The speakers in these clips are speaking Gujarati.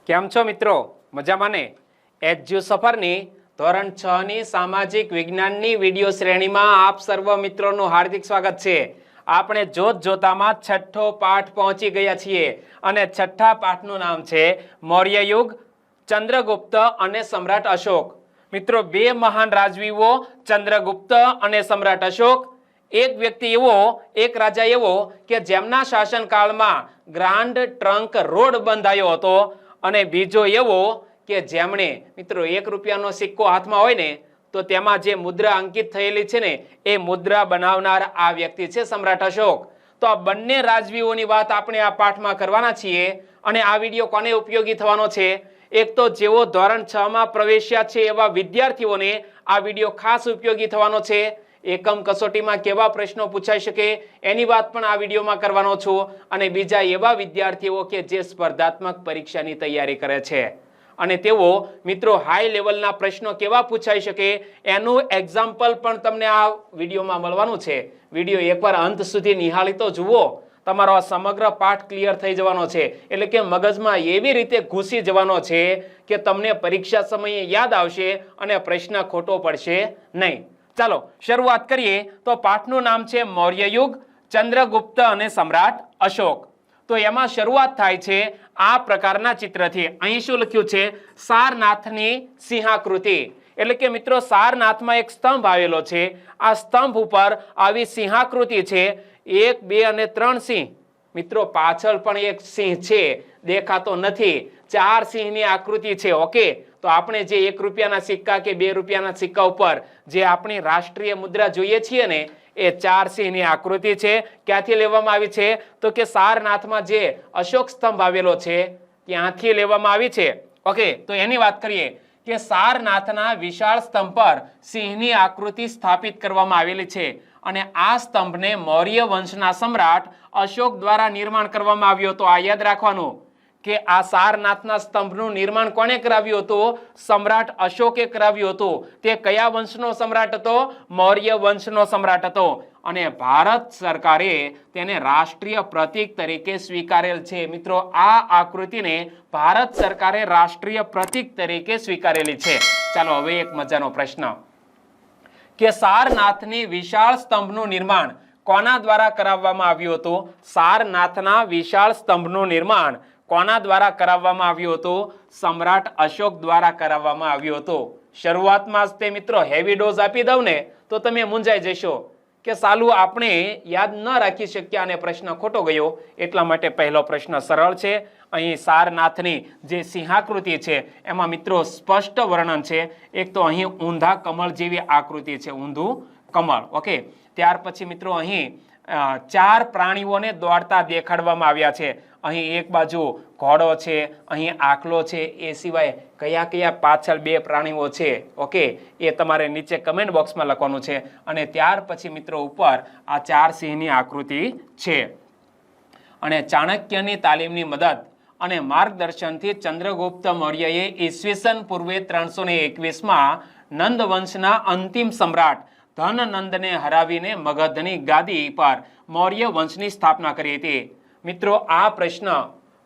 કેમ છો મિત્રો? મજામાં ને? એજ્યુ સફરની ધોરણ 6 ની સામાજિક વિજ્ઞાનની વિડિયો શ્રેણીમાં આપ સર્વ મિત્રોનું હાર્દિક સ્વાગત છે। આપણે જોત જોતામાં છઠ્ઠો પાઠ પહોંચી ગયા છીએ અને છઠ્ઠા પાઠનું નામ છે મૌર્ય યુગ, ચંદ્રગુપ્ત અને સમ્રાટ અશોક। મિત્રો, બે મહાન રાજવીઓ ચંદ્રગુપ્ત અને સમ્રાટ અશોક, એક વ્યક્તિ એવો, એક રાજા એવો કે જેમના શાસનકાળમાં ગ્રાન્ડ ટ્રંક રોડ બંધાયો હતો અને બીજો એવો કે જેમણે મિત્રો 1 રૂપિયાનો સિક્કો હાથમાં હોય ને તો તેમાં જે મુદ્રા અંકિત થયેલી છે ને એ મુદ્રા બનાવનાર આ વ્યક્તિ છે સમ્રાટ અશોક। તો આ બંને રાજવીઓની વાત આપણે આ પાઠમાં કરવાના છીએ અને આ વિડિયો કોને ઉપયોગી થવાનો છે? એક તો જેઓ ધોરણ 6 માં પ્રવેશ્યા છે એવા વિદ્યાર્થીઓને આ વિડિયો ખાસ ઉપયોગી થવાનો છે। એકમ કસોટીમાં કેવા પ્રશ્નો પૂછાઈ શકે એની વાત પણ આ વિડીયોમાં કરવાનો છું અને બીજા એવા વિદ્યાર્થીઓ કે જે સ્પર્ધાત્મક પરીક્ષાની તૈયારી કરે છે અને તેઓ મિત્રો હાઈ લેવલના પ્રશ્નો કેવા પૂછાઈ શકે એનું એક્ઝામ્પલ પણ તમને આ વિડીયોમાં મળવાનું છે। વિડીયો એકવાર અંત સુધી નિહાળી તો જુઓ, તમારો આ સમગ્ર પાઠ ક્લિયર થઈ જવાનો છે, એટલે કે મગજમાં એવી રીતે ઘૂસી જવાનો છે કે તમને પરીક્ષા સમયે યાદ આવશે અને પ્રશ્ન ખોટો પડશે નહીં। ચાલો શરૂઆત કરીએ। તો પાઠનું નામ છે મૌર્ય યુગ, ચંદ્રગુપ્ત અને સમ્રાટ અશોક। તો એમાં શરૂઆત થાય છે આ પ્રકારના ચિત્રથી। અહીં શું લખ્યું છે? સારનાથની સિંહાકૃતિ, એટલે કે મિત્રો સારનાથમાં એક સ્તંભ આવેલો છે। આ સ્તંભ ઉપર આવી સિંહાકૃતિ છે, 1, 2 અને 3 સિંહ। મિત્રો પાછળ પણ એક સિંહ છે, દેખાતો નથી। 4 સિંહની આકૃતિ છે। ઓકે, તો આપણે જે 1 રૂપિયાના સિક્કા કે 2 રૂપિયાના સિક્કા ઉપર જે આપણી રાષ્ટ્રીય મુદ્રા જોઈએ છીએ ને એ 4 સિંહની આકૃતિ છે। ક્યાંથી લેવામાં આવી છે? તો કે સારનાથમાં જે અશોક સ્તંભ આવેલો છે ત્યાંથી લેવામાં આવી છે। ઓકે, તો એની વાત કરીએ કે સારનાથના વિશાળ સ્તંભ પર સિંહની આકૃતિ સ્થાપિત કરવામાં આવેલી છે અને આ સ્તંભને મૌર્ય વંશના સમ્રાટ અશોક દ્વારા નિર્માણ કરવામાં આવ્યો હતો। આ યાદ રાખવાનું કે આ સારનાથના સ્તંભનું નિર્માણ કોણે કરાવ્યું હતું? સમ્રાટ અશોકે કરાવ્યું હતું। તે કયા વંશનો સમ્રાટ હતો? મૌર્ય વંશનો સમ્રાટ હતો અને ભારત સરકારે તેને રાષ્ટ્રીય પ્રતીક તરીકે સ્વીકારેલ છે। મિત્રો આ આકૃતિને ભારત સરકારે રાષ્ટ્રીય પ્રતીક તરીકે સ્વીકારેલી છે। ચાલો હવે એક મજાનો પ્રશ્ન કે સારનાથની વિશાળ સ્તંભનું નિર્માણ કોના દ્વારા કરાવવામાં આવ્યું હતું? સારનાથના વિશાળ સ્તંભનું નિર્માણ કોના દ્વારા કરાવવામાં આવ્યું હતું? સમ્રાટ અશોક દ્વારા કરાવવામાં આવ્યું હતું। શરૂઆતમાં જ તે મિત્રો હેવી ડોઝ આપી દઉં ને તો તમે મૂંઝાઈ જશો કે સાલું આપણે યાદ ન રાખી શક્યા અને પ્રશ્ન ખોટો ગયો। એટલા માટે પહેલો પ્રશ્ન સરળ છે। અહીં સારનાથની જે સિંહાકૃતિ છે એમાં મિત્રો સ્પષ્ટ વર્ણન છે। એક તો અહીં ઊંધા કમળ જેવી આકૃતિ છે, ઊંધું કમળ। ઓકે, ત્યાર પછી મિત્રો અહીં 4 પ્રાણીઓને દોડતા દેખાડવામાં આવ્યા છે। અહીં એક બાજુ ઘોડો છે, અહીં આખલો છે, એ સિવાય કયા કયા પાછળ 2 પ્રાણીઓ છે ઓકે એ તમારે નીચે કમેન્ટ બોક્સમાં લખવાનું છે। અને ત્યાર પછી મિત્રો ઉપર આ 4 સિંહની આકૃતિ છે અને ચાણક્યની તાલીમની મદદ અને માર્ગદર્શનથી ચંદ્રગુપ્ત મૌર્યએ ઈસવીસન પૂર્વે 321માં નંદ વંશના અંતિમ સમ્રાટ ધનનંદને હરાવીને મગધની ગાદી પર મૌર્ય વંશની સ્થાપના કરી હતી। મિત્રો આ પ્રશ્ન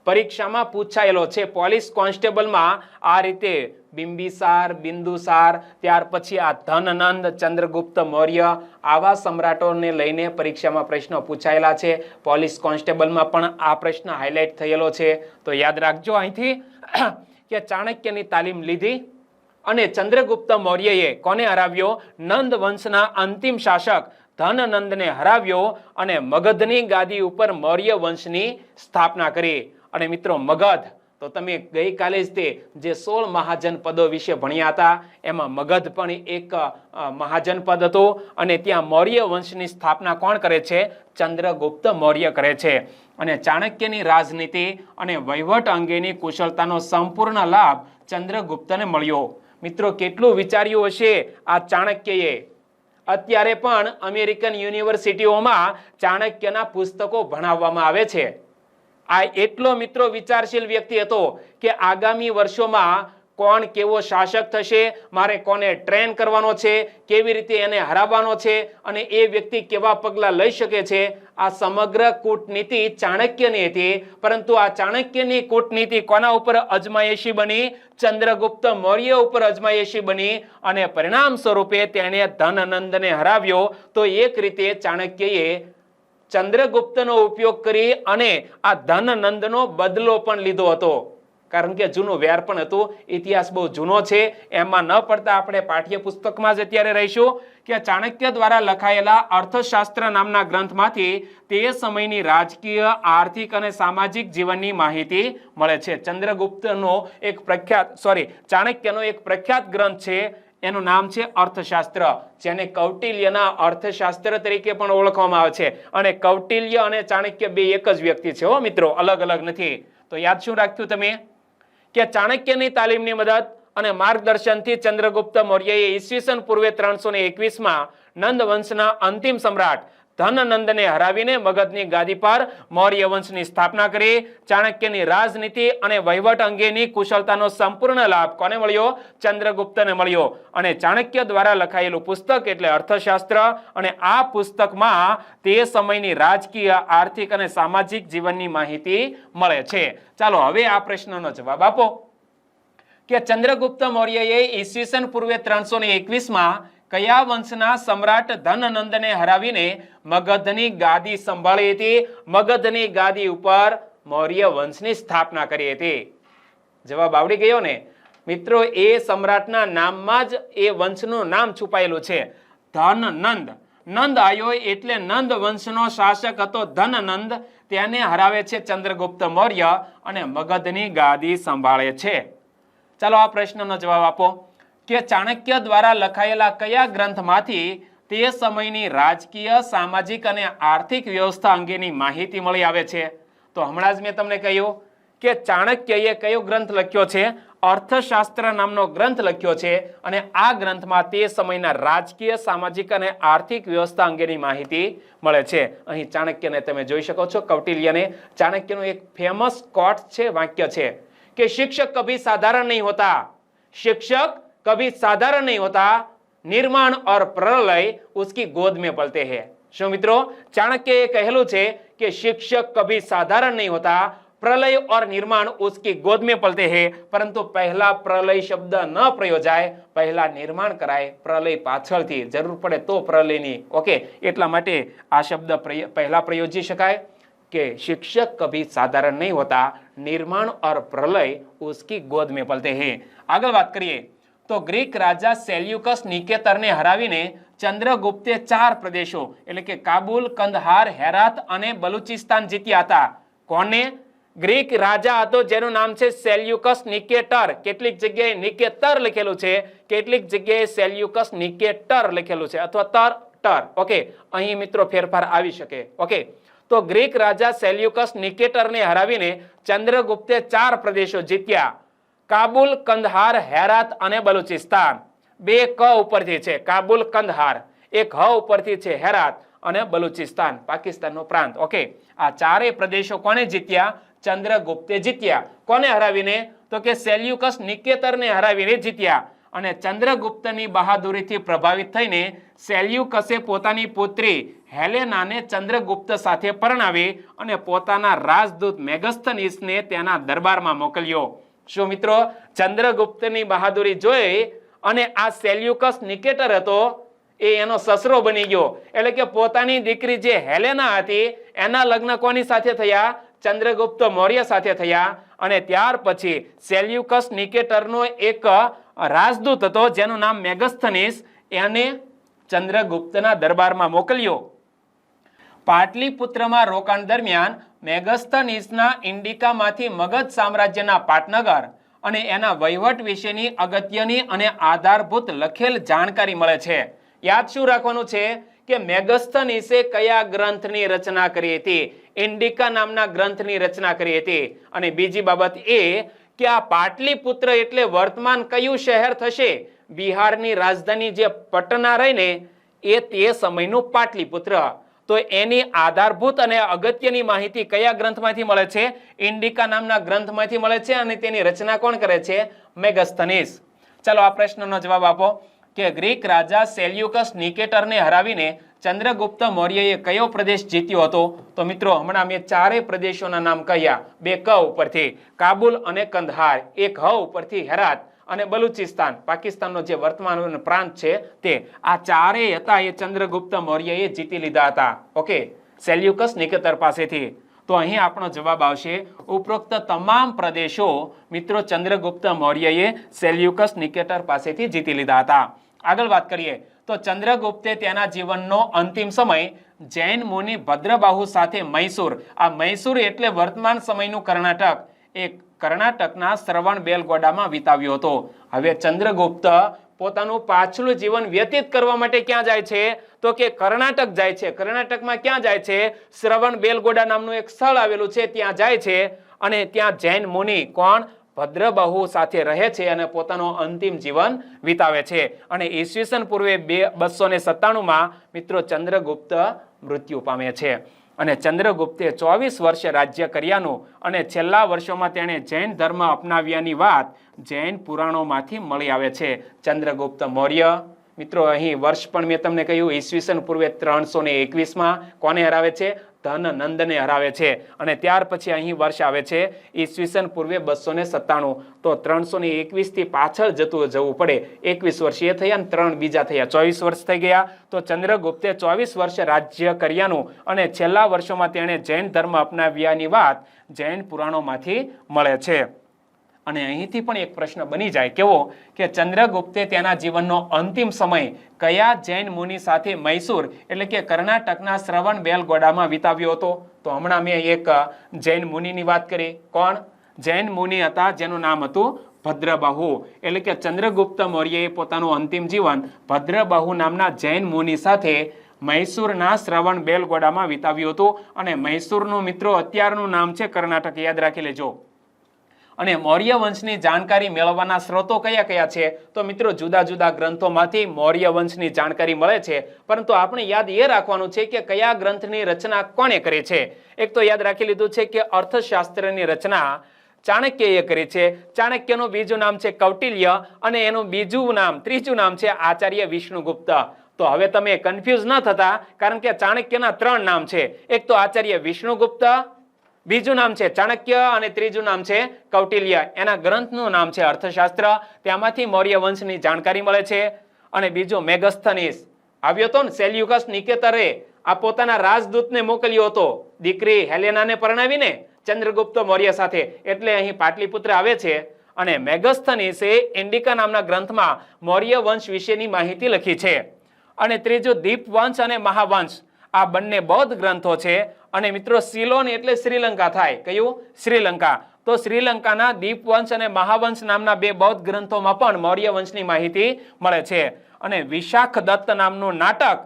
પરીક્ષામાં પૂછાયેલો છે। પોલીસ કોન્સ્ટેબલમાં આ રીતે બિંબિસાર, બિંદુસાર, ત્યાર પછી આ ધનનંદ, ચંદ્રગુપ્ત મૌર્ય આવા સમ્રાટોને લઈને પરીક્ષામાં પ્રશ્નો પૂછાયેલા છે। પોલીસ કોન્સ્ટેબલમાં પણ આ પ્રશ્ન હાઇલાઇટ થયેલો છે। તો યાદ રાખજો અહીંથી કે ચાણક્યની તાલીમ લીધી અને ચંદ્રગુપ્ત મૌર્યએ કોને હરાવ્યો? નંદ વંશના અંતિમ શાસક ધનનંદને હરાવ્યો અને મગધની ગાદી ઉપર મૌર્ય વંશની સ્થાપના કરી। અને મિત્રો મગધ તો તમે ગઈકાલે જ તે જે 16 મહાજનપદો વિશે ભણ્યા હતા એમાં મગધ પણ એક મહાજનપદ હતું અને ત્યાં મૌર્ય વંશની સ્થાપના કોણ કરે છે? ચંદ્રગુપ્ત મૌર્ય કરે છે। અને ચાણક્યની રાજનીતિ અને વહીવટ અંગેની કુશળતાનો સંપૂર્ણ લાભ ચંદ્રગુપ્તને મળ્યો। મિત્રો કેટલું વિચાર્યું હશે આ ચાણક્યએ। અત્યારે પણ અમેરિકન યુનિવર્સિટીઓમાં ચાણક્યના પુસ્તકો ભણાવવામાં આવે છે। આ એટલો મિત્રો વિચારશીલ વ્યક્તિ હતો કે આગામી વર્ષોમાં કોણ કેવો શાસક થશે, મારે કોને ટ્રેન કરવાનો છે, કેવી રીતે એને હરાવવાનો છે અને એ વ્યક્તિ કેવા પગલાં લઈ શકે છે, આ સમગ્ર કૂટનીતિ ચાણક્યની હતી. પરંતુ આ ચાણક્યની કૂટનીતિ કોના ઉપર અજમાયશી બની? ચંદ્રગુપ્ત મૌર્ય ઉપર અજમાયશી બની અને પરિણામ સ્વરૂપે તેણે ધનનંદને હરાવ્યો. તો એક રીતે ચાણક્યએ ચંદ્રગુપ્તનો ઉપયોગ કરી અને આ ધનનંદનો બદલો પણ લીધો હતો. કારણ કે જૂનું વેર પણ હતું, ઇતિહાસ બહુ જૂનો છે, એમાં ન પડતા આપણે પાઠ્યપુસ્તકમાં જ અત્યારે રહીશું કે ચાણક્ય દ્વારા લખાયેલા અર્થશાસ્ત્ર નામના ગ્રંથમાંથી તે સમયની રાજકીય, આર્થિક અને સામાજિક જીવનની માહિતી મળે છે. ચંદ્રગુપ્તનો એક ચાણક્યનો એક પ્રખ્યાત ગ્રંથ છે, એનું નામ છે અર્થશાસ્ત્ર, જેને કૌટિલ્યના અર્થશાસ્ત્ર તરીકે પણ ઓળખવામાં આવે છે. અને કૌટિલ્ય અને ચાણક્ય બે એક જ વ્યક્તિ છે હો મિત્રો, અલગ અલગ નથી. તો યાદ શું રાખ્યું તમે કે ચાણક્યની તાલીમની મદદ અને માર્ગદર્શનથી ચંદ્રગુપ્ત મૌર્યએ ઈસવીસન પૂર્વે 321માં નંદ વંશના અંતિમ સમ્રાટ ધનનંદને હરાવીને મગધની ગાદી પર મૌર્ય વંશની સ્થાપના કરી. ચાણક્યની રાજનીતિ અને વહીવટ અંગેની કુશળતાનો સંપૂર્ણ લાભ કોને મળ્યો? ચંદ્રગુપ્તને મળ્યો. અને ચાણક્ય દ્વારા લખાયેલું પુસ્તક એટલે અર્થશાસ્ત્ર, અને આ પુસ્તકમાં તે સમયની રાજકીય, આર્થિક અને સામાજિક જીવનની માહિતી મળે છે. ચાલો હવે આ પ્રશ્નનો જવાબ આપો કે ચંદ્રગુપ્ત મૌર્યએ ઈસવીસન પૂર્વે 321માં કયા વંશના સમ્રાટ ધનનંદને હરાવીને મગધની ગાદી સંભાળી હતી? મગધની ગાદી ઉપર મૌર્ય વંશની સ્થાપના કરી હતી. જવાબ આવડી ગયો ને મિત્રો? એ સમ્રાટના નામમાં જ એ વંશનું નામ છુપાયેલું છે, ધનનંદ. નંદ આયો એટલે નંદ વંશનો શાસક હતો ધનનંદ, તેને હરાવે છે ચંદ્રગુપ્ત મૌર્ય અને મગધની ગાદી સંભાળે છે. ચાલો આ પ્રશ્નનો જવાબ આપો કે ચાણક્ય દ્વારા લખાયેલા કયા ગ્રંથમાંથી તે સમયની રાજકીય, સામાજિક અને આર્થિક વ્યવસ્થા અંગેની માહિતી મળી આવે છે? તો હમણાં જ મેં તમને કહ્યું કે ચાણક્યએ કયો ગ્રંથ લખ્યો છે? અર્થશાસ્ત્ર નામનો ગ્રંથ લખ્યો છે. અને આ ગ્રંથમાં તે સમયના રાજકીય, સામાજિક અને આર્થિક વ્યવસ્થા અંગેની માહિતી મળે છે. અહીં ચાણક્યને તમે જોઈ શકો છો, કૌટિલ્યને. ચાણક્યનું એક ફેમસ કોટ છે, વાક્ય છે કે शिक्षक कभी साधारण नहीं होता, शिक्षक कभी साधारण नहीं होता, निर्माण और प्रलय उसकी गोद में पलते हैं. શું મિત્રો? ચાણક્યએ કહેલું છે કે શિક્ષક કભી સાધારણ નહીં હોતા, प्रलय और निर्माण उसकी गोद में पलते हैं. પરંતુ પહેલા પ્રલય શબ્દ ન પ્રયોજાય, પહેલા નિર્માણ કરાય, પ્રલય પાછળથી જરૂર પડે તો પ્રલયની. ઓકે, એટલા માટે આ શબ્દ પહેલા પ્રયોજી શકાય કે शिक्षक कभी साधारण नहीं होता, निर्माण और प्रलय उसकी गोद में पलते हैं. આગળ વાત કરીએ તો ગ્રીક રાજા સેલ્યુકસ નિકેતરને હરાવીને ચંદ્રગુપ્તે 4 પ્રદેશો એટલે કે કાબુલ, કંદહાર, હેરાત અને બલુચિસ્તાન જીત્યા હતા. કોને? ગ્રીક રાજા હતો જેનું નામ છે સેલ્યુકસ નિકેટર. કેટલીક જગ્યાએ નિકેતર લખેલું છે, કેટલીક જગ્યાએ સેલ્યુકસ નિકેટર લખેલું છે, અથવા ટર. ઓકે, અહીં મિત્રો ફેરફાર આવી શકે. ઓકે, તો ગ્રીક રાજા સેલ્યુકસ નિકેટરને હરાવીને ચંદ્રગુપ્તે 4 પ્રદેશો જીત્યા: કાબુલ, કંદહાર, હેરાત અને બલુચિસ્તાન. 2 ક ઉપરથી છે કાબુલ, કંદહાર, 1 હ ઉપરથી છે હેરાત અને બલુચિસ્તાન, પાકિસ્તાનનો પ્રાંત. ઓકે, આ 4 પ્રદેશો કોને જીત્યા? ચંદ્રગુપ્તે જીત્યા. કોને હરાવીને? તો કે સેલ્યુકસ નિકેતરને હરાવીને જીત્યા. અને ચંદ્રગુપ્તની બહાદુરીથી પ્રભાવિત થઈને સેલ્યુકસે પોતાની પુત્રી હેલેનાને ચંદ્રગુપ્ત સાથે પરણાવી અને પોતાના રાજદૂત મેગસ્થનીસને તેના દરબારમાં મોકલ્યો. શું મિત્રો? ચંદ્રગુપ્તની બહાદુરી જોઈ અને આ સેલ્યુકસ નિકેટર હતો એ એનો સસરો બની ગયો. એટલે કે પોતાની દીકરી જે હેલેના હતી એના લગ્ન કોની સાથે થયા? ચંદ્રગુપ્ત મૌર્ય સાથે થયા. અને ત્યાર પછી સેલ્યુકસ નિકેટરનો એક રાજદૂત હતો જેનું નામ મેગસ્થનીસ, એને ચંદ્રગુપ્તના દરબારમાં મોકલ્યો. પાટલીપુત્રમાં રોકાણ દરમિયાન મેગસ્થનીસના ઇન્ડિકામાંથી મગધ સામ્રાજ્યના પાટનગર અને એના વહીવટ વિશેની અગત્યની અને આધારભૂત લખેલ જાણકારી મળે છે. યાદ શું રાખવાનું છે કે મેગસ્થનીસે કયા ગ્રંથની રચના કરી હતી? ઇન્ડિકા નામના ગ્રંથની રચના કરી હતી. અને બીજી બાબત એ કે આ પાટલીપુત્ર એટલે વર્તમાન કયું શહેર થશે? બિહારની રાજધાની જે પટના રહીને એ તે સમયનું પાટલીપુત્ર. તો તો એની આધારભૂત અને અગત્યની માહિતી કયા ગ્રંથમાંથી મળે છે? ઇન્ડિકા નામના ગ્રંથમાંથી મળે છે અને તેની રચના કોણ કરે છે? મેગસ્થનીસ. ચાલો આ પ્રશ્નનો જવાબ આપો કે ગ્રીક રાજા સેલ્યુકસ નિકેટરને હરાવીને ચંદ્રગુપ્ત મૌર્યએ કયો પ્રદેશ જીત્યો હતો? તો મિત્રો હમણાં મેં ચારેય પ્રદેશોના નામ કહ્યા, બે ક ઉપરથી કાબુલ અને કંદહાર, એક હ ઉપરથી હેરાત અને બલુચિસ્તાન, પાકિસ્તાનનો જે વર્તમાન પ્રાંત છે તે. આ ચારેય હતા એ ચંદ્રગુપ્ત મૌર્યએ જીતી લીધા હતા. ઓકે, સેલ્યુકસ નિકેટર પાસેથી. તો અહીં આપણો જવાબ આવશે ઉપરોક્ત તમામ પ્રદેશો મિત્રો ચંદ્રગુપ્ત મૌર્યએ સેલ્યુકસ નિકેટર પાસેથી જીતી લીધા હતા. આગળ વાત કરીએ તો ચંદ્રગુપ્તે તેના જીવનનો અંતિમ સમય જૈન મુનિ ભદ્રબાહુ સાથે મૈસૂર, આ મૈસૂર એટલે વર્તમાન સમયનું કર્ણાટક, એ કર્ણાટકના શ્રવણ બેલગોડામાં વિતાવ્યો હતો. હવે ચંદ્રગુપ્ત પોતાનું પાછલું જીવન વ્યતીત કરવા માટે ક્યાં જાય છે? તો કે કર્ણાટક જાય છે. કર્ણાટકમાં ક્યાં જાય છે? શ્રવણ બેલગોડા નામનું એક સ્થળ આવેલું છે, ત્યાં જાય છે અને ત્યાં જૈન મુનિ કોણ? ભદ્રબાહુ સાથે રહે છે અને પોતાનું અંતિમ જીવન વિતાવે છે. અને ઈસવીસન પૂર્વે 297 મિત્રો ચંદ્રગુપ્ત મૃત્યુ પામે છે. અને ચંદ્રગુપ્તે 24 વર્ષ રાજ્ય કર્યાનું અને છેલ્લા વર્ષોમાં તેણે જૈન ધર્મ અપનાવ્યાની વાત જૈન પુરાણોમાંથી મળી આવે છે. ચંદ્રગુપ્ત મૌર્ય મિત્રો અહીં વર્ષ પણ મેં તમને કહ્યું, ઈસવીસન પૂર્વે 321 કોને હરાવે છે? ધનનંદને હરાવે છે. અને ત્યાર પછી અહીં વર્ષ આવે છે ઈસવીસન પૂર્વે 297. તો 321 થી પાછળ જવું પડે. 21 વર્ષ એ થયા અને 3 બીજા થયા, 24 વર્ષ થઈ ગયા. તો ચંદ્રગુપ્તે 24 વર્ષ રાજ્ય કર્યાનું અને છેલ્લા વર્ષોમાં તેણે જૈન ધર્મ અપનાવ્યાની વાત જૈન પુરાણોમાંથી મળે છે. અને અહીંથી પણ એક પ્રશ્ન બની જાય, કેવો? કે ચંદ્રગુપ્તે તેના જીવનનો અંતિમ સમય કયા જૈન મુનિ સાથે મૈસૂર એટલે કે કર્ણાટકના શ્રવણ બેલગોડામાં વિતાવ્યો હતો? તો હમણાં મેં એક જૈન મુનિની વાત કરી. કોણ? જૈન મુનિ હતા જેનું નામ હતું ભદ્રબાહુ. એટલે કે ચંદ્રગુપ્ત મૌર્યએ પોતાનું અંતિમ જીવન ભદ્રબાહુ નામના જૈન મુનિ સાથે મૈસૂરના શ્રવણ બેલગોડામાં વિતાવ્યું હતું. અને મૈસૂરનું મિત્રો અત્યારનું નામ છે કર્ણાટક, યાદ રાખી લેજો. અને મૌર્ય વંશની જાણકારી મેળવવાના સ્ત્રોતો કયા કયા છે? તો મિત્રો જુદા જુદા ગ્રંથોમાંથી મૌર્ય વંશની જાણકારી મળે છે, પરંતુ આપણે યાદ એ રાખવાનું છે કે કયા ગ્રંથની રચના કોણે કરી છે. એક તો યાદ રાખી લીધું છે કે અર્થશાસ્ત્રની રચના ચાણક્યએ કરી છે. ચાણક્યનું બીજું નામ છે કૌટિલ્ય અને એનું ત્રીજું નામ છે આચાર્ય વિષ્ણુગુપ્ત. તો હવે તમે કન્ફ્યુઝ ન થતા, કારણ કે ચાણક્યના 3 નામ છે. એક તો આચાર્ય વિષ્ણુગુપ્ત, બીજું નામ છે ચાણક્ય અને ત્રીજું નામ છે કૌટિલ્ય. એના ગ્રંથનું નામ છે અર્થશાસ્ત્ર, ત્યાંમાંથી મૌર્ય વંશની જાણકારી મળે છે. અને બીજું મેગસ્થનીસ આવ્યો હતો ને, સેલ્યુકસ નિકેટરે આ પોતાના રાજદૂતને મોકલ્યો હતો દીકરી હેલેનાને પરણાવીને ચંદ્રગુપ્ત મૌર્ય સાથે, એટલે અહીં પાટલીપુત્ર આવે છે. અને મેગસ્થનીસે ઇન્ડિકા નામના ગ્રંથમાં મૌર્ય વંશ વિશેની માહિતી લખી છે. અને ત્રીજું દીપવંશ અને મહાવંશ, આ બંને બૌદ્ધ ગ્રંથો છે. અને મિત્રો સિલોન એટલે શ્રીલંકા થાય. કયું? શ્રીલંકા. તો શ્રીલંકાના દીપવંશ અને મહાવંશ નામના 2 બૌદ્ધ ગ્રંથોમાં પણ મૌર્ય વંશની માહિતી મળે છે. અને વિશાખ દત્ત નામનું નાટક,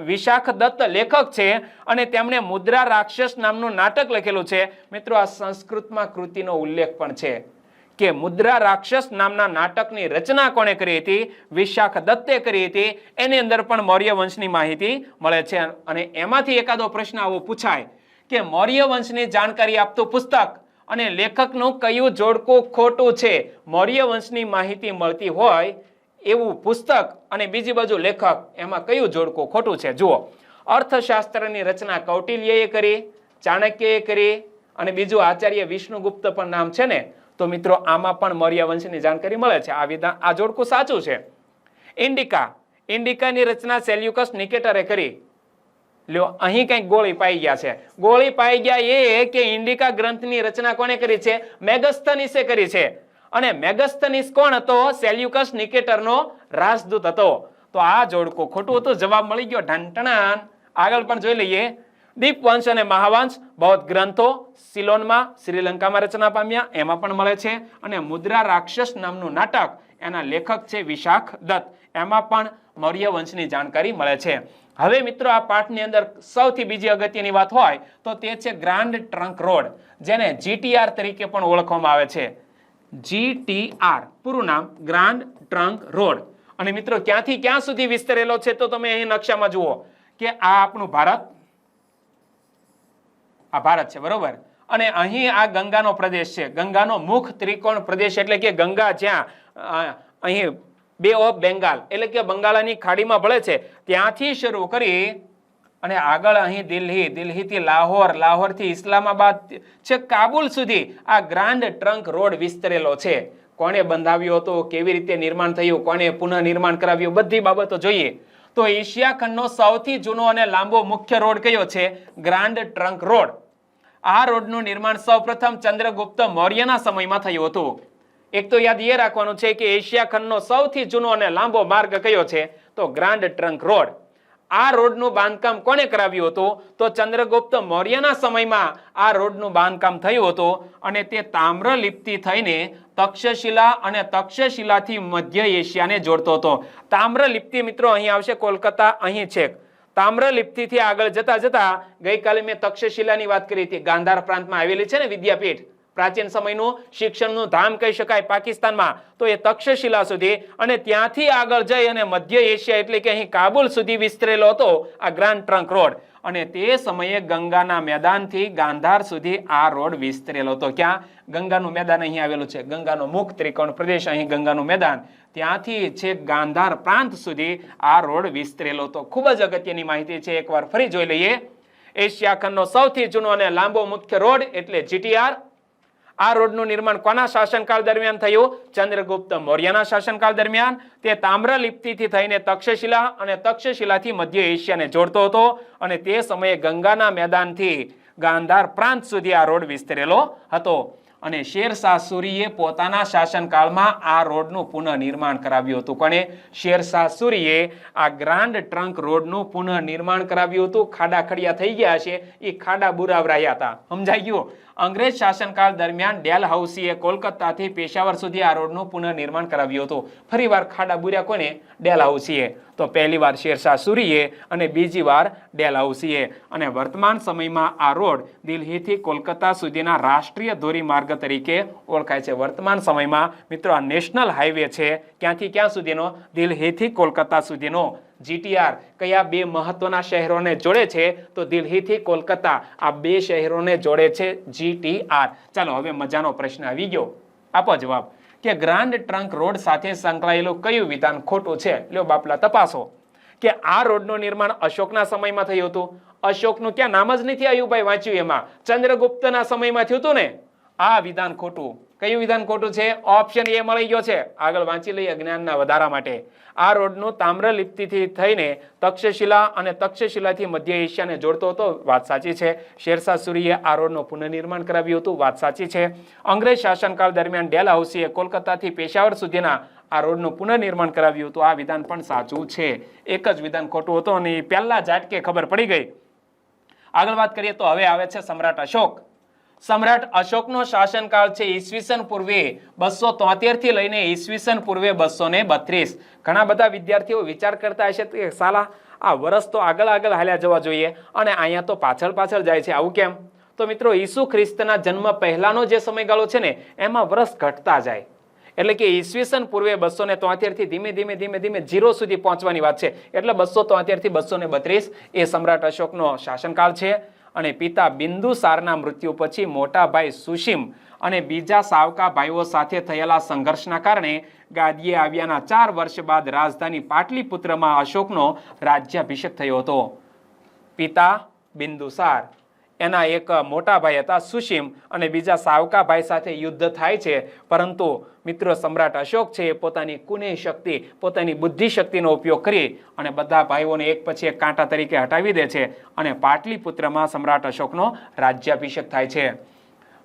વિશાખ દત્ત લેખક છે અને તેમણે મુદ્રા રાક્ષસ નામનું નાટક લખેલું છે. મિત્રો આ સંસ્કૃતમાં કૃતિનો ઉલ્લેખ પણ છે કે મુદ્રા રાક્ષસ નામના નાટકની રચના કોણે કરી હતી? વિશાખ દત્તે કરી હતી. એની અંદર પણ મૌર્ય વંશની માહિતી મળે છે. અને એમાંથી એકાદો પ્રશ્ન આવો પૂછાય કે મૌર્ય વંશની જાણકારી આપતું પુસ્તક અને લેખકનું કયું જોડકું ખોટું છે? મૌર્ય વંશની માહિતી મળતી હોય એવું પુસ્તક અને બીજી બાજુ લેખક, એમાં કયું જોડકું ખોટું છે? જુઓ, અર્થશાસ્ત્રની રચના કૌટિલ્યએ કરી, ચાણક્યએ કરી અને બીજું આચાર્ય વિષ્ણુગુપ્ત પણ નામ છે ને. તો મિત્રો આમાં પણ મૌર્ય વંશની જાણકારી મળે છે. આ જોડકું સાચું છે. ઇન્ડિકાની રચના સેલ્યુકસ નિકેટરે કરી. લ્યો અહીં કંઈક ગોળી પાઈ ગયા છે. ગોળી પાઈ ગયા એ કે ઇન્ડિકા ગ્રંથની રચના કોણે કરી છે? મેગસ્થનીસે કરી છે. અને મેગસ્થનીસ કોણ હતો? સેલ્યુકસ નિકેટરનો રાજદૂત હતો. તો આ જોડકું ખોટું હતું. જવાબ મળી ગયો. ઢંટણાન. આગળ પણ જોઈ લઈએ. દીપવંશ અને મહાવંશ બૌદ્ધ ગ્રંથો સિલોનમાં શ્રીલંકામાં રચના પામ્યા, એમાં પણ મળે છે. અને મુદ્રા રાક્ષસ નામનું નાટક, એના લેખક છે વિશાખ દત્ત, એમાં પણ મૌર્ય વંશની જાણકારી મળે છે. હવે મિત્રો આ પાઠની અંદર સૌથી બીજી અગત્યની વાત હોય તો તે છે ગ્રાન્ડ ટ્રંક રોડ, જેને GTR તરીકે પણ ઓળખવામાં આવે છે. GTR પૂરું નામ ગ્રાન્ડ ટ્રંક રોડ. અને મિત્રો ક્યાંથી ક્યાં સુધી વિસ્તરેલો છે? તો તમે અહીં નકશામાં જુઓ કે આ આપણું ભારત, આ ભારત છે બરોબર, અને અહીં આ ગંગાનો પ્રદેશ છે, ગંગાનો મુખ ત્રિકોણ પ્રદેશ, એટલે કે ગંગા જ્યાં અહીં બે ઓફ બેંગાલ એટલે કે બંગાળની ખાડીમાં ભળે છે ત્યાંથી શરૂ કરી અને આગળ અહીં દિલ્હી, દિલ્હીથી લાહોર, લાહોરથી ઇસ્લામાબાદ છે કાબુલ સુધી આ ગ્રાન્ડ ટ્રંક રોડ વિસ્તરેલો છે. કોણે બંધાવ્યો હતો, કેવી રીતે નિર્માણ થયું, કોણે પુનઃનિર્માણ કરાવ્યું, બધી બાબતો જોઈએ તો એશિયા ખંડનો સૌથી જૂનો અને લાંબો મુખ્ય રોડ કયો છે? ગ્રાન્ડ ટ્રંક રોડ. આ રોડનું નિર્માણ સૌપ્રથમ ચંદ્રગુપ્ત મૌર્યના સમયમાં થયું હતું. એક તો યાદ એ રાખવાનું છે કે એશિયા ખંડનો સૌથી જૂનો અને લાંબો માર્ગ કયો છે? તો ગ્રાન્ડ ટ્રંક રોડ. આ રોડનું બાંધકામ કોણે કરાવ્યું હતું? તો ચંદ્રગુપ્ત મૌર્યના સમયમાં આ રોડનું બાંધકામ થયું હતું અને તે તામ્રલિપ્તિ થઈને તક્ષશિલા અને તક્ષશિલાથી મધ્ય એશિયાને જોડતો હતો. તામ્રલિપ્તિ મિત્રો અહીં આવશે કોલકાતા, અહીં છે. તામ્રલિપ્તિથી આગળ જતા જતા ગઈકાલે મેં તક્ષશિલાની વાત કરી હતી, ગાંધાર પ્રાંતમાં આવેલી છે ને વિદ્યાપીઠ, પ્રાચીન સમયનું શિક્ષણનું ધામ કહી શકાય પાકિસ્તાનમાં, તો એ તક્ષશિલા સુધી અને ત્યાંથી આગળ જઈ અને મધ્ય એશિયા એટલે કે અહીં કાબુલ સુધી વિસ્તરેલો હતો આ ગ્રાન્ડ ટ્રંક રોડ. અને તે સમયે ગંગાના મેદાનથી ગાંધાર સુધી આ રોડ વિસ્તરેલો હતો. ક્યાં? ગંગાનું મેદાન અહીં આવેલું છે, ગંગાનો મુખ ત્રિકોણ પ્રદેશ, અહીં ગંગાનું મેદાન, ત્યાંથી છેક ગાંધાર પ્રાંત સુધી આ રોડ વિસ્તરેલો હતો. ખૂબ જ અગત્યની માહિતી છે, એકવાર ફરી જોઈ લઈએ. એશિયા ખંડનો સૌથી જૂનો અને લાંબો મુખ્ય રોડ એટલે GTR. આ રોડનું નિર્માણ કોના શાસનકાળ દરમિયાન થયું? ચંદ્રગુપ્ત મૌર્યના શાસનકાળ દરમિયાન. તે તામ્રલિપ્તિથી થઈને તક્ષશિલા અને તક્ષશિલાથી મધ્ય એશિયાને જોડતો હતો અને તે સમયે ગંગાના મેદાનથી ગાંધાર પ્રાંત સુધી આ રોડ વિસ્તરેલો હતો. અને શેરશાહ સૂરીએ પોતાના શાસનકાળમાં આ રોડનું પુનઃનિર્માણ કરાવ્યું હતું. કોણે? શેરશાહ સૂરીએ આ ગ્રાન્ડ ટ્રંક રોડનું પુનઃનિર્માણ કરાવ્યું હતું. ખાડા ખડિયા થઈ ગયા છે, એ ખાડા બુરાવરાયા હતા. સમજાઈ ગયું? અંગ્રેજ શાસનકાળ દરમિયાન ડેલહાઉસીએ કોલકાતાથી પેશાવર સુધી આ રોડનું પુનઃનિર્માણ કરાવ્યું હતું. ફરીવાર ખાડા બુર્યા કોને? ડેલહાઉસીએ. તો પહેલી વાર શેરશાહ સૂરીએ અને બીજી વાર ડેલહાઉસીએ. અને વર્તમાન સમયમાં આ રોડ દિલ્હીથી કોલકાતા સુધીના રાષ્ટ્રીય ધોરીમાર્ગ તરીકે ઓળખાય છે. વર્તમાન સમયમાં મિત્રો આ નેશનલ હાઈવે છે, ક્યાંથી ક્યાં સુધીનો? દિલ્હીથી કોલકાતા સુધીનો. GTR કયા બે મહત્વના શહેરોને જોડે છે? તો દિલ્હીથી કોલકાતા, આ બે શહેરોને જોડે છે GTR. ચાલો હવે મજાનો પ્રશ્ન આવી ગયો, આપો જવાબ કે ગ્રાન્ડ ટ્રંક રોડ સાથે સંકળાયેલું કયું વિધાન ખોટું છે? લ્યો બાપલા તપાસો કે આ રોડનું નિર્માણ અશોકના સમયમાં થયું હતું. અશોકનું ક્યાં નામ જ નથી આવ્યું ભાઈ, વાંચ્યું એમાં ચંદ્રગુપ્તના સમયમાં થયું હતું ને. આ વિધાન ખોટું. કયું વિધાન ખોટું છે? ઓપ્શન એ મળી ગયો છે. આગળ વાંચી લઈએ જ્ઞાનના વધારા માટે. આ રોડનું તામ્રલિપ્તિથી થઈને તક્ષશિલા અને તક્ષશિલાથી મધ્ય એશિયાને જોડતો હતો. વાત સાચી છે. શેરશાહ સૂરીએ આ રોડનું પુનઃનિર્માણ કરાવ્યું હતું. વાત સાચી છે. અંગ્રેજ શાસનકાળ દરમિયાન ડેલહાઉસીએ કોલકાતાથી પેશાવર સુધીના આ રોડનું પુનઃનિર્માણ કરાવ્યું હતું. આ વિધાન પણ સાચું છે. એક જ વિધાન ખોટું હતું અને પહેલા ઝાટકે ખબર પડી ગઈ. આગળ વાત કરીએ તો હવે આવે છે સમ્રાટ અશોક. સમ્રાટ અશોકનો શાસનકાળ છે ઈસવીસન પૂર્વે 273 થી લઈને ઈસવીસન પૂર્વે 232. ઘણા બધા વિદ્યાર્થીઓ વિચાર કરતા હશે કે સાલા આ વર્ષ તો આગળ આગળ હાલ્યા જવા જોઈએ અને અહીંયા તો પાછળ પાછળ જાય છે, આવું કેમ? તો મિત્રો ઈસુ ખ્રિસ્તના જન્મ પહેલાનો જે સમયગાળો છે ને એમાં વર્ષ ઘટતા જાય. એટલે કે ઈસવીસન પૂર્વે 273 થી ધીમે ધીમે ધીમે ધીમે 0 સુધી પહોંચવાની વાત છે. એટલે 273 થી 232 એ સમ્રાટ અશોકનો શાસનકાળ છે. અને પિતા બિંદુસારના મૃત્યુ પછી મોટા ભાઈ સુશીમ અને બીજા સાવકા ભાઈઓ સાથે થયેલા સંઘર્ષના કારણે ગાદીએ આવ્યાના 4 વર્ષ બાદ રાજધાની પાટલીપુત્રમાં અશોકનો રાજ્યાભિષેક થયો હતો. પિતા બિંદુસાર, એના એક મોટા ભાઈ હતા સુશીમ અને બીજા સાવકા ભાઈ સાથે યુદ્ધ થાય છે. પરંતુ મિત્રો સમ્રાટ અશોક છે એ પોતાની કુનેહ શક્તિ, પોતાની બુદ્ધિ શક્તિનો ઉપયોગ કરી અને બધા ભાઈઓને એક પછી એક કાંટા તરીકે હટાવી દે છે અને પાટલીપુત્રમાં સમ્રાટ અશોકનો રાજ્યાભિષેક થાય છે.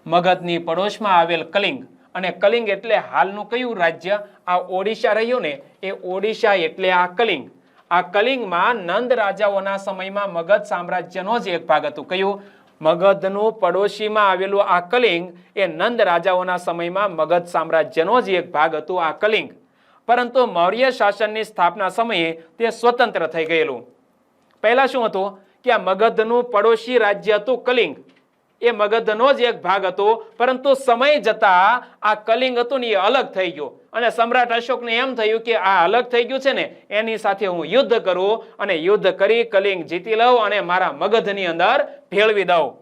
મગધની પડોશમાં આવેલ કલિંગ, અને કલિંગ એટલે હાલનું કયું રાજ્ય? આ ઓડિશા રહ્યું ને, એ ઓડિશા એટલે આ કલિંગ. આ કલિંગમાં નંદ રાજાઓના સમયમાં મગધ સામ્રાજ્યનો જ એક ભાગ હતું. કયું? મગધનું પડોશીમાં આવેલું આ કલિંગ એ નંદ રાજાઓના સમયમાં મગધ સામ્રાજ્યનો જ એક ભાગ હતું આ કલિંગ. પરંતુ મૌર્ય શાસનની સ્થાપના સમયે તે સ્વતંત્ર થઈ ગયેલું. પહેલા શું હતું કે આ મગધનું પડોશી રાજ્ય હતું કલિંગ, એ મગધનો જ એક ભાગ હતો, પરંતુ સમય જતા આ કલિંગ હતું ને એ અલગ થઈ ગયું અને સમ્રાટ અશોકને એમ થયું કે આ અલગ થઈ ગયું છે ને એની સાથે હું યુદ્ધ કરું અને યુદ્ધ કરી કલિંગ જીતી લઉં અને મારા મગધની અંદર ભેળવી દઉં.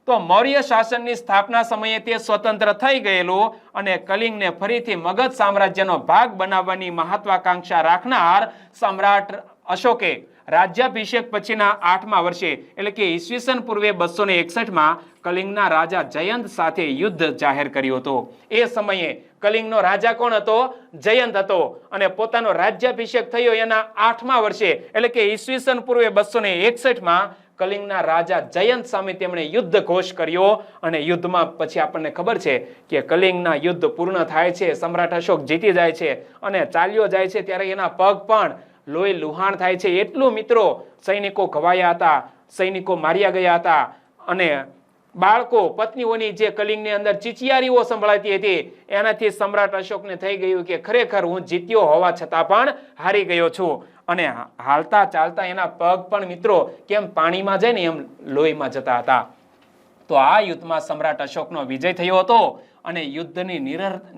તો મૌર્ય શાસનની સ્થાપના સમયે તે સ્વતંત્ર થઈ ગયેલું અને કલિંગને ફરીથી મગધ સામ્રાજ્યનો ભાગ બનાવવાની મહત્વાકાંક્ષા રાખનાર સમ્રાટ અશોકે રાજ્યાભિષેક પછીના 8મા વર્ષે એટલે કે ઈસવીસન પૂર્વે 261માં કલિંગના રાજા જયંત સાથે યુદ્ધ જાહેર કર્યું હતું. એ સમયે કલિંગનો રાજા કોણ હતો? જયંત હતો અને પોતાનો રાજ્યાભિષેક થયો એના 8મા વર્ષે એટલે કે ઈસવીસન પૂર્વે 261માં કલિંગના રાજા જયંત સામે તેમણે યુદ્ધ ઘોષ કર્યો અને યુદ્ધમાં પછી આપણને ખબર છે કે કલિંગના યુદ્ધ પૂર્ણ થાય છે, સમ્રાટ અશોક જીતી જાય છે અને ચાલ્યો જાય છે ત્યારે એના પગ પણ લોહી લુહાણ થાય છે. એટલું મિત્રો સૈનિકો ઘવાયા હતા, સૈનિકો માર્યા ગયા હતા અને બાળકો પત્નીઓની જે કલિંગની અંદર ચીચિયારીઓ સંભળાતી હતી એનાથી સમ્રાટ અશોકને થઈ ગયું કે ખરેખર હું જીત્યો હોવા છતાં પણ હારી ગયો છું. અને હાલતા ચાલતા એના પગ પણ મિત્રો કેમ પાણીમાં જાય ને એમ લોહીમાં જતા હતા. તો આ યુદ્ધમાં સમ્રાટ અશોકનો વિજય થયો હતો અને યુદ્ધની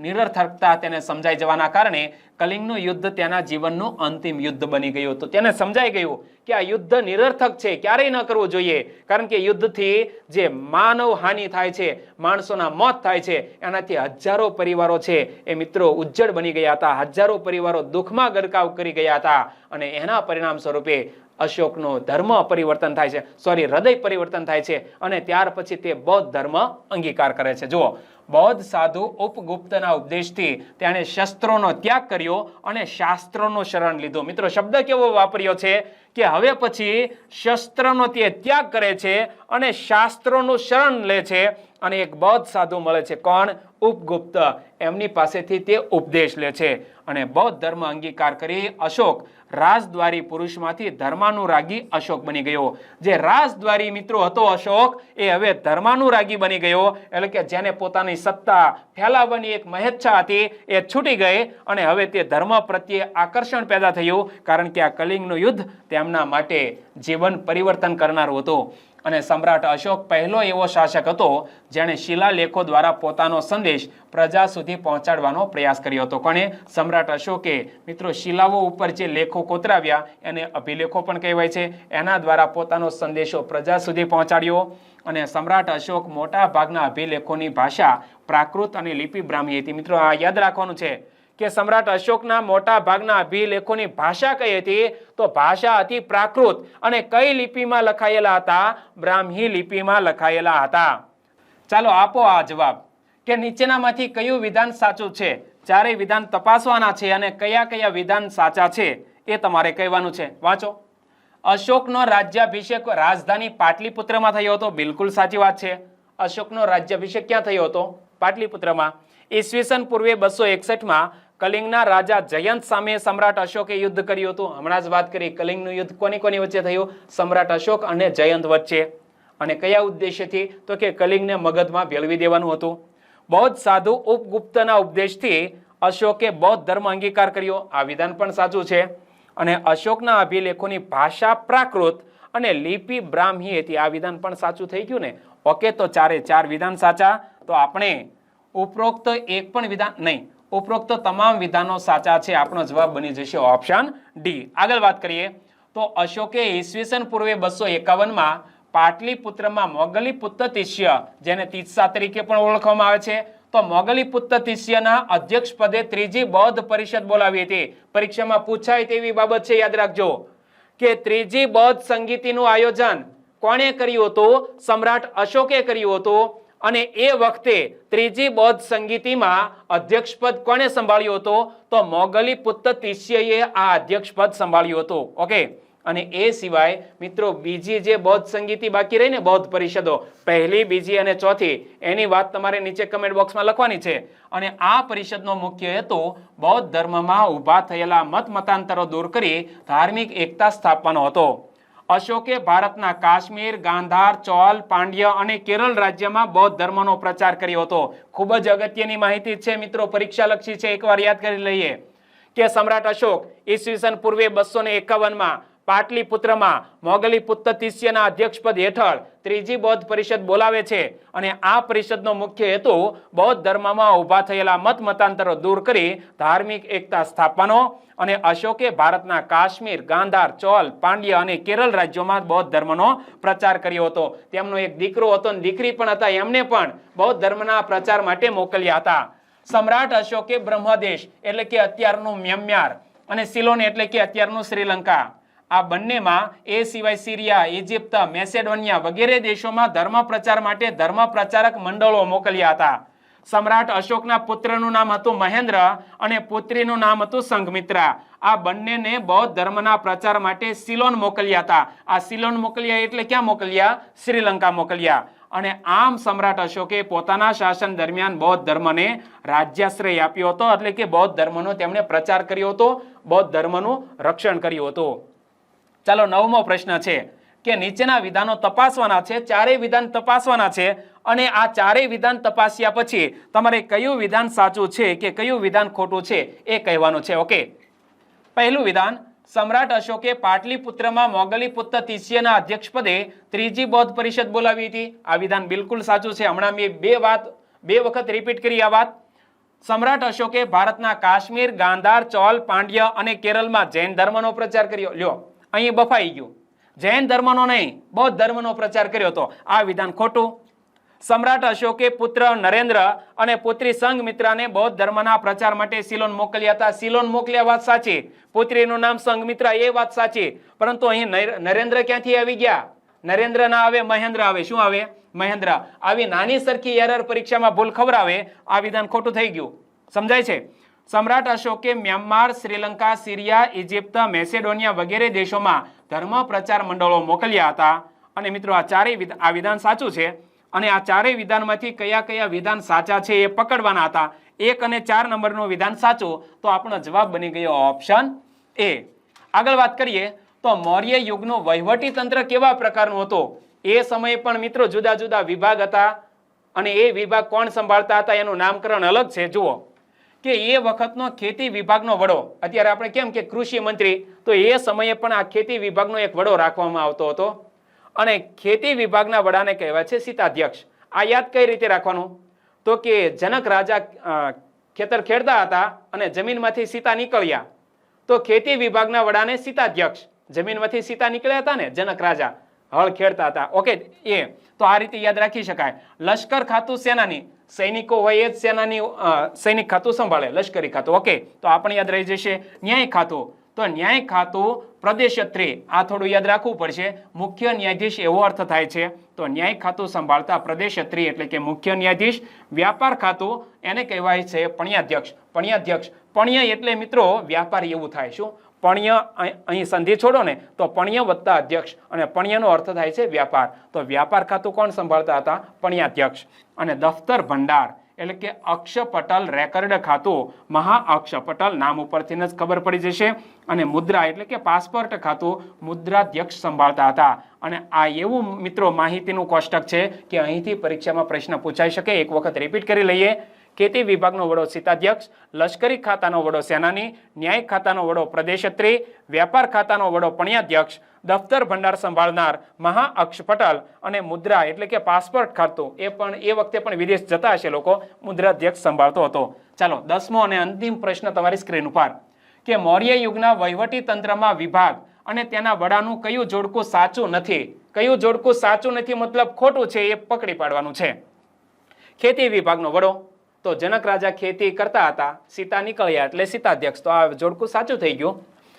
નિરર્થકતા તેને સમજાઈ જવાના કારણે કલિંગનું યુદ્ધ તેના જીવનનું અંતિમ યુદ્ધ બની ગયું હતું. તેને સમજાઈ ગયું કે આ યુદ્ધ નિરર્થક છે, ક્યારેય ન કરવું જોઈએ, કારણ કે યુદ્ધથી જે માનવ હાનિ થાય છે, માણસોના મોત થાય છે, એનાથી હજારો પરિવારો છે એ મિત્રો ઉજ્જડ બની ગયા હતા, હજારો પરિવારો દુઃખમાં ગરકાવ કરી ગયા હતા અને એના પરિણામ સ્વરૂપે અશોકનો ધર્મ પરિવર્તન થાય છે, હૃદય પરિવર્તન થાય છે અને ત્યાર પછી તે બૌદ્ધ ધર્મ અંગીકાર કરે છે. જુઓ, બૌદ્ધ સાધુ ઉપગુપ્તના ઉપદેશથી તેણે શસ્ત્રોનો ત્યાગ કર્યો અને શાસ્ત્રોનું શરણ લીધું. મિત્રો શબ્દ કેવો વાપર્યો છે કે હવે પછી શસ્ત્રનો તે ત્યાગ કરે છે અને શાસ્ત્રોનું શરણ લે છે અને એક બૌદ્ધ સાધુ મળે છે. કોણ? ઉપગુપ્ત. એમની પાસેથી તે ઉપદેશ લે છે અને બૌદ્ધ ધર્મ અંગીકાર કરી અશોક રાજદ્વારી પુરુષમાંથી ધર્માનુરાગી અશોક બની ગયો. જે રાજદ્વારી મિત્રો હતો અશોક, એ હવે ધર્માનુરાગી બની ગયો, એટલે કે જેને પોતાની સત્તા ફેલાવવાની એક મહેચ્છા હતી એ છૂટી ગઈ અને હવે તે ધર્મ પ્રત્યે આકર્ષણ પેદા થયું, કારણ કે આ કલિંગનું યુદ્ધ તેમના માટે જીવન પરિવર્તન કરનારું હતું. અને સમ્રાટ અશોક પહેલો એવો શાસક હતો જેણે શિલાલેખો દ્વારા પોતાનો સંદેશ પ્રજા સુધી પહોંચાડવાનો પ્રયાસ કર્યો હતો. કોણે? સમ્રાટ અશોકે મિત્રો શિલાઓ ઉપર જે લેખો કોતરાવ્યા એને અભિલેખો પણ કહેવાય છે, એના દ્વારા પોતાનો સંદેશો પ્રજા સુધી પહોંચાડ્યો. અને સમ્રાટ અશોક મોટા ભાગના અભિલેખોની ભાષા પ્રાકૃત અને લિપિ બ્રાહ્મી હતી. મિત્રો આ યાદ રાખવાનું છે કે સમ્રાટ અશોકના મોટા ભાગના અભિલેખોની ભાષા કઈ હતી? તો ભાષા હતી પ્રાકૃત. અને કઈ લિપિમાં લખાયેલા હતા? બ્રાહ્મી લિપિમાં લખાયેલા હતા. ચાલો આપો આ જવાબ કે નીચેનામાંથી કયું વિધાન સાચું છે? ચારે વિધાન તપાસવાના છે અને કયા કયા વિધાન સાચા છે એ તમારે કહેવાનું છે. વાંચો. અશોકનો રાજ્યાભિષેક રાજધાની પાટલીપુત્રમાં થયો હતો. બિલકુલ સાચી વાત છે. અશોકનો રાજ્યાભિષેક ક્યાં થયો હતો? પાટલીપુત્રમાં. ઈસવીસન પૂર્વે 261માં કલિંગના રાજા જયંત સામે સમ્રાટ અશોકે યુદ્ધ કર્યું હતું. હમણાં જ વાત કરી, કલિંગનું યુદ્ધ કોની વચ્ચે થયું? સમ્રાટ અશોક અને જયંત વચ્ચે. અને કયા ઉદ્દેશ્યથી? તો કે કલિંગને મગધમાં ભેળવી દેવાનું હતું. બૌદ્ધ સાધુ ઉપગુપ્તના ઉપદેશથી અશોકે બૌદ્ધ ધર્મ અંગીકાર કર્યો. આ વિધાન પણ સાચું છે. અને અશોકના અભિલેખોની ભાષા પ્રાકૃત અને લિપિ બ્રાહ્મી હતી. આ વિધાન પણ સાચું થઈ ગયું ને? ઓકે, તો ચારે ચાર વિધાન સાચા. તો આપણે ઉપરોક્ત એક પણ વિધાન નહીં, ઉપરોક્ત તમામ વિધાનો સાચા છે. આપણો જવાબ બની જશે ઓપ્શન ડી. આગળ વાત કરીએ તો અશોકે ઈસવીસન પૂર્વે 251માં પાટલીપુત્રમાં મોગલીપુત્ર તિસ્ય, જેને તીત્સા તરીકે પણ ઓળખવામાં આવે છે, તો મોગલીપુત્ર તિસ્યના અધ્યક્ષ પદે ત્રીજી બૌદ્ધ પરિષદ બોલાવી હતી. પરીક્ષામાં પૂછાય તેવી બાબત છે, યાદ રાખજો કે ત્રીજી બૌદ્ધ સંગીતિનું આયોજન કોણે કર્યું હતું? સમ્રાટ અશોકે કર્યું હતું. અને એ વખતે ત્રીજી બૌદ્ધ સંગીતિમાં અધ્યક્ષપદ કોણે સંભાળ્યું હતું? તો મોગલીપુત્ર તિસ્યએ આ અધ્યક્ષપદ સંભાળ્યું હતું. ઓકે. અને એ સિવાય મિત્રો બીજી જે બૌદ્ધ સંગીતિ બાકી રહી ને, બૌદ્ધ પરિષદો, પહેલી, બીજી અને ચોથી, એની વાત તમારે નીચે કમેન્ટ બોક્સમાં લખવાની છે. અને આ પરિષદનો મુખ્ય હેતુ બૌદ્ધ ધર્મમાં ઊભા થયેલા મતાંતરો દૂર કરી ધાર્મિક એકતા સ્થાપવાનો હતો. અશોકે ભારતના કાશ્મીર, ગાંધાર, ચોલ, પાંડ્ય અને કેરળ રાજ્યમાં બૌદ્ધ ધર્મનો પ્રચાર કર્યો હતો. ખૂબ જ અગત્યની માહિતી છે મિત્રો, પરીક્ષાલક્ષી છે, એકવાર યાદ કરી લઈએ કે સમ્રાટ અશોક ઈસવીસન પૂર્વે 251માં પાટલીપુત્રમાં મોગલીપુત્ર તિસ્યના અધ્યક્ષપદ હેઠળ ત્રીજી બૌદ્ધ પરિષદ બોલાવે છે અને આ પરિષદનો મુખ્ય હેતુ બૌદ્ધ ધર્મમાં ઊભા થયેલા મતાંતરો દૂર કરી ધાર્મિક એકતા સ્થાપવાનો અને અશોકે ભારતના કાશ્મીર, ગાંધાર, ચોલ, પાંડ્ય અને કેરળ રાજ્યોમાં બૌદ્ધ ધર્મનો પ્રચાર કર્યો હતો. તેમનો એક દીકરો હતો અને દીકરી પણ હતા, એમને પણ બૌદ્ધ ધર્મના પ્રચાર માટે મોકલ્યા હતા. સમ્રાટ અશોકે બ્રહ્મદેશ એટલે કે અત્યારનું મ્યાનમાર અને સિલોન એટલે કે અત્યારનું શ્રીલંકા, આ બંનેમાં એ સિવાય સિરિયા, ઇજિપ્ત, મેસેડોનિયા વગેરે દેશોમાં ધર્મ પ્રચાર માટે ધર્મ પ્રચારક મંડળો મોકલ્યા હતા. સમ્રાટ અશોકના પુત્રનું નામ હતું મહેન્દ્ર અને પુત્રીનું નામ હતું સંઘમિત્રા. આ બંનેને બૌદ્ધ ધર્મના પ્રચાર માટે સિલોન મોકલ્યા હતા. આ સિલોન મોકલ્યા એટલે ક્યાં મોકલ્યા? શ્રીલંકા મોકલ્યા. અને આમ સમ્રાટ અશોકે પોતાના શાસન દરમિયાન બૌદ્ધ ધર્મને રાજ્યાશ્રય આપ્યો હતો, એટલે કે બૌદ્ધ ધર્મનો તેમણે પ્રચાર કર્યો હતો, બૌદ્ધ ધર્મનું રક્ષણ કર્યું હતું. ચાલો, 9મો પ્રશ્ન છે કે નીચેના વિધાનો તપાસવાના છે, ચારેય વિધાન તપાસવાના છે અને આ ચારેય વિધાન તપાસ્યા પછી તમારે કયું વિધાન સાચું છે કે કયું વિધાન ખોટું છે એ કહેવાનું છે. ઓકે, પહેલું વિધાન, સમ્રાટ અશોકે પાટલીપુત્રમાં મોગલીપુત્ર તિસ્યના અધ્યક્ષપદે ત્રીજી બૌદ્ધ પરિષદ બોલાવી હતી. આ વિધાન બિલકુલ સાચું છે. હમણાં મેં બે વખત રિપીટ કરી આ વાત. સમ્રાટ અશોકે ભારતના કાશ્મીર, ગાંધાર, ચોલ, પાંડ્ય અને કેરળમાં જૈન ધર્મનો પ્રચાર કર્યો. લ્યો, અહીં બફાઈ ગયું. જૈન ધર્મનો નહીં, બૌદ્ધ ધર્મનો પ્રચાર કર્યો હતો. આ વિધાન ખોટું. સમ્રાટ અશોકે પુત્ર નરેન્દ્ર અને પુત્રી સંઘમિત્રાને બૌદ્ધ ધર્મના પ્રચાર માટે સિલોન મોકલ્યા હતા. સિલોન મોકલ્યા, વાત સાચી. પુત્રીનું નામ સંઘમિત્રા, એ વાત સાચી. પરંતુ અહીં નરેન્દ્ર ક્યાંથી આવી ગયા? નરેન્દ્ર ના આવે, મહેન્દ્ર આવે. શું આવે? મહેન્દ્ર. આવી નાની સરખી એરર પરીક્ષામાં ભૂલ ખવડાવે, આ વિધાન ખોટું થઈ ગયું. સમજાય છે? સમ્રાટ અશોકે Myanmar, Sri Lanka, Syria, Egypt, Macedonia વગેરે દેશોમાં ધર્મ પ્રચાર મંડળો મોકલ્યા હતા. અને મિત્રો, આ ચારેય આ વિધાન સાચું છે. અને આ ચારેય વિધાનમાંથી કયા કયા વિધાન સાચા છે એ પકડવાના હતા. 1 અને 4 નંબરનું વિધાન સાચું, તો આપણો જવાબ બની ગયો ઓપ્શન એ. આગળ વાત કરીએ તો મૌર્ય યુગનું વહીવટી તંત્ર કેવા પ્રકારનું હતું? એ સમયે પણ મિત્રો જુદા જુદા વિભાગ હતા અને એ વિભાગ કોણ સંભાળતા હતા એનું નામકરણ અલગ છે. જુઓ કે એ વખતનો ખેતી વિભાગનો વડો, અત્યારે આપણે કેમ કે કૃષિ મંત્રી, તો એ સમયે પણ આ ખેતી વિભાગનો એક વડો રાખવામાં આવતો હતો અને ખેતી વિભાગના વડાને કહેવાય છે સીતાધ્યક્ષ. આ યાદ કઈ રીતે રાખવાનું? તો કે જનક રાજા ખેતર ખેડતા હતા અને જમીનમાંથી સીતા નીકળ્યા, તો ખેતી વિભાગના વડાને સીતાધ્યક્ષ. જમીનમાંથી સીતા નીકળ્યા હતા ને જનક રાજા, હળ ખેડતા હતા. ઓકે, એ તો આ રીતે યાદ રાખી શકાય. લશ્કર ખાતું સેનાની, સૈનિકો હોય એ જ સેનાની સૈનિક ખાતું સંભાળે, લશ્કરી ખાતું. ઓકે, તો આ પણ યાદ રહી જશે. ન્યાય ખાતું, તો ન્યાય ખાતું પ્રદેશત્રી, આ થોડું યાદ રાખવું પડશે. મુખ્ય ન્યાયાધીશ એવો અર્થ થાય છે, તો ન્યાય ખાતું સંભાળતા પ્રદેશત્રી એટલે કે મુખ્ય ન્યાયાધીશ. વ્યાપાર ખાતું એને કહેવાય છે પણ્યાધ્યક્ષ. પણ્યાધ્યક્ષ, પણ્ય એટલે મિત્રો વ્યાપારી એવું થાય. શું? પણ્ય, અહીં સંધિ છોડો ને તો પણ્ય વત્તા અધ્યક્ષ, અને પણ્યનો અર્થ થાય છે વ્યાપાર. તો વ્યાપાર ખાતું કોણ સંભાળતા હતા? પણ્યાધ્યક્ષ. અને દફતર ભંડાર એટલે કે અક્ષપટલ રેકર્ડ ખાતું, મહા અક્ષપટલ, નામ ઉપરથી જ ખબર પડી જશે. અને મુદ્રા એટલે કે પાસપોર્ટ ખાતું મુદ્રાધ્યક્ષ સંભાળતા હતા. અને આ એવું મિત્રો માહિતીનું કોષ્ટક છે કે અહીંથી પરીક્ષામાં પ્રશ્ન પૂછાઈ શકે. એક વખત રિપીટ કરી લઈએ. ખેતી વિભાગનો વડો સીતાધ્યક્ષ, લશ્કરી ખાતાનો વડો સેનાની, ન્યાય ખાતાનો વડો પ્રદેશત્રી, વ્યાપાર ખાતાનો વડો પણ્યાધ્યક્ષ, દફતર ભંડાર સંભાળનાર મહા અક્ષપટલ અને મુદ્રા એટલે કે પાસપોર્ટ ખાતું, એ વખતે પણ વિદેશ જતા હશે લોકો, મુદ્રાધ્યક્ષ સંભાળતો હતો. ચાલો, 10મો અને અંતિમ પ્રશ્ન તમારી સ્ક્રીન ઉપર કે મૌર્ય યુગના વહીવટી તંત્રમાં વિભાગ અને તેના વડાનું કયું જોડકું સાચું નથી? કયું જોડકું સાચું નથી મતલબ ખોટું છે એ પકડી પાડવાનું છે. ખેતી વિભાગનો વડો, તો જનક રાજા ખેતી કરતા હતા, સીતા નીકળ્યા એટલે સીતાધ્યક્ષ, તો આ જોડકું સાચું થઈ ગયું.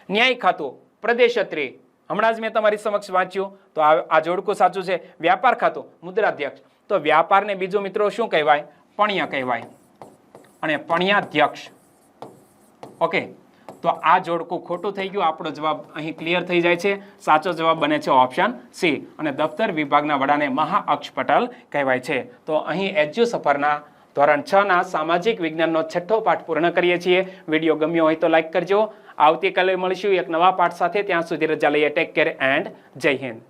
ન્યાય ખાતું પ્રદેશત્રી, હમણાં જ મેં તમારી સમક્ષ વાંચ્યું, તો આ જોડકું સાચું છે. વ્યાપાર ખાતું મુદ્રાધ્યક્ષ, તો વ્યાપારને બીજો મિત્રો શું કહેવાય? પણ્ય કહેવાય. અને પણ્યાધ્યક્ષ. ઓકે, તો આ જોડકું ખોટું થઈ ગયું. આપણો જવાબ અહીં ક્લિયર થઈ જાય છે. સાચો જવાબ બને છે ઓપ્શન સી. અને દફતર વિભાગના વડાને મહા અક્ષપટલ કહેવાય છે. તો અહીં એજ્યુ સફરના ધોરણ 6 ના સામાજિક વિજ્ઞાનનો 6થો પાઠ પૂર્ણ કરીએ છીએ. વિડીયો ગમ્યો હોય તો લાઈક કરજો. આવતીકાલે મળીશું એક નવા પાઠ સાથે. ત્યાં સુધી રજા લઈએ. ટેક કેર એન્ડ જય હિન્દ.